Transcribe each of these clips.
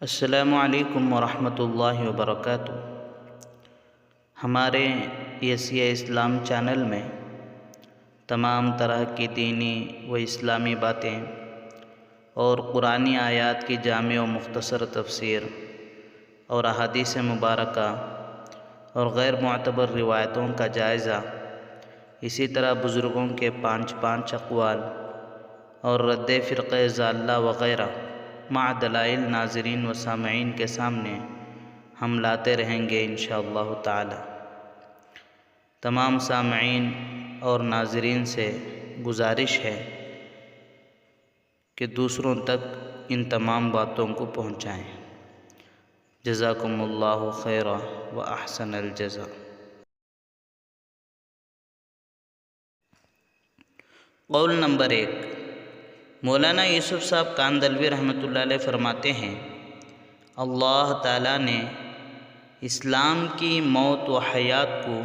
السلام علیکم ورحمۃ اللہ وبرکاتہ۔ ہمارے یسیہ اسلام چینل میں تمام طرح کی دینی و اسلامی باتیں اور قرآنی آیات کی جامع و مختصر تفسیر اور احادیث مبارکہ اور غیر معتبر روایتوں کا جائزہ، اسی طرح بزرگوں کے پانچ اقوال اور رد فرقہ ضالہ وغیرہ مع دلائل ناظرین و سامعین کے سامنے ہم لاتے رہیں گے انشاءاللہ تعالی۔ تمام سامعین اور ناظرین سے گزارش ہے کہ دوسروں تک ان تمام باتوں کو پہنچائیں۔ جزاکم اللہ خیرا و احسن الجزاء۔ قول نمبر 1، مولانا یوسف صاحب کاندھلوی رحمۃ اللہ علیہ فرماتے ہیں، اللہ تعالیٰ نے اسلام کی موت و حیات کو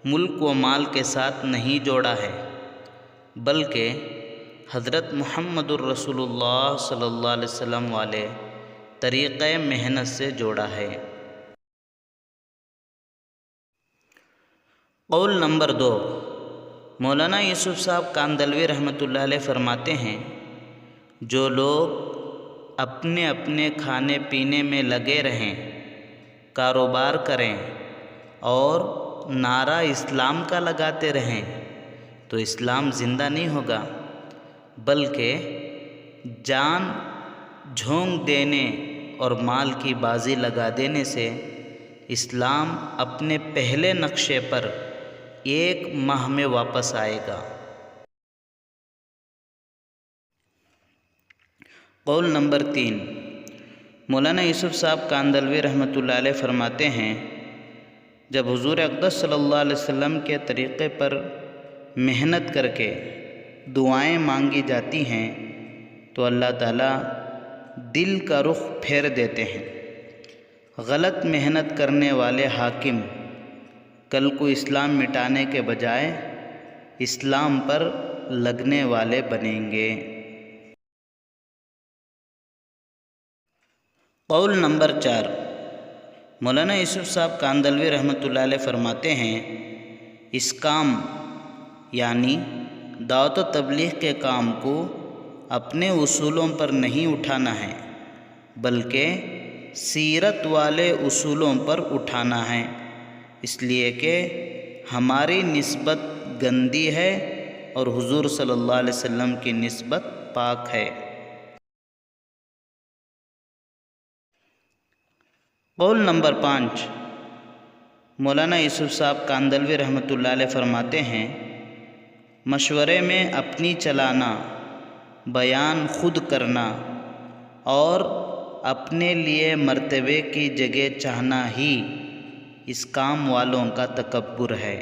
ملک و مال کے ساتھ نہیں جوڑا ہے، بلکہ حضرت محمد الرسول اللہ صلی اللہ علیہ وسلم والے طریقۂ محنت سے جوڑا ہے۔ قول نمبر 2، مولانا یوسف صاحب کاندھلوی رحمۃ اللہ علیہ فرماتے ہیں، جو لوگ اپنے اپنے کھانے پینے میں لگے رہیں، کاروبار کریں اور نعرہ اسلام کا لگاتے رہیں تو اسلام زندہ نہیں ہوگا، بلکہ جان جھونک دینے اور مال کی بازی لگا دینے سے اسلام اپنے پہلے نقشے پر 1 ماہ میں واپس آئے گا۔ قول نمبر 3، مولانا یوسف صاحب کاندھلوی رحمۃ اللہ علیہ فرماتے ہیں، جب حضور اقدس صلی اللہ علیہ وسلم کے طریقے پر محنت کر کے دعائیں مانگی جاتی ہیں تو اللہ تعالیٰ دل کا رخ پھیر دیتے ہیں۔ غلط محنت کرنے والے حاکم کل کو اسلام مٹانے کے بجائے اسلام پر لگنے والے بنیں گے۔ قول نمبر 4، مولانا یوسف صاحب کاندھلوی رحمۃ اللہ علیہ فرماتے ہیں، اس کام یعنی دعوت و تبلیغ کے کام کو اپنے اصولوں پر نہیں اٹھانا ہے، بلکہ سیرت والے اصولوں پر اٹھانا ہے، اس لیے کہ ہماری نسبت گندی ہے اور حضور صلی اللہ علیہ وسلم کی نسبت پاک ہے۔ قول نمبر 5، مولانا یوسف صاحب کاندھلوی رحمۃ اللہ علیہ فرماتے ہیں، مشورے میں اپنی چلانا، بیان خود کرنا اور اپنے لیے مرتبے کی جگہ چاہنا ہی اس کام والوں کا تکبر ہے۔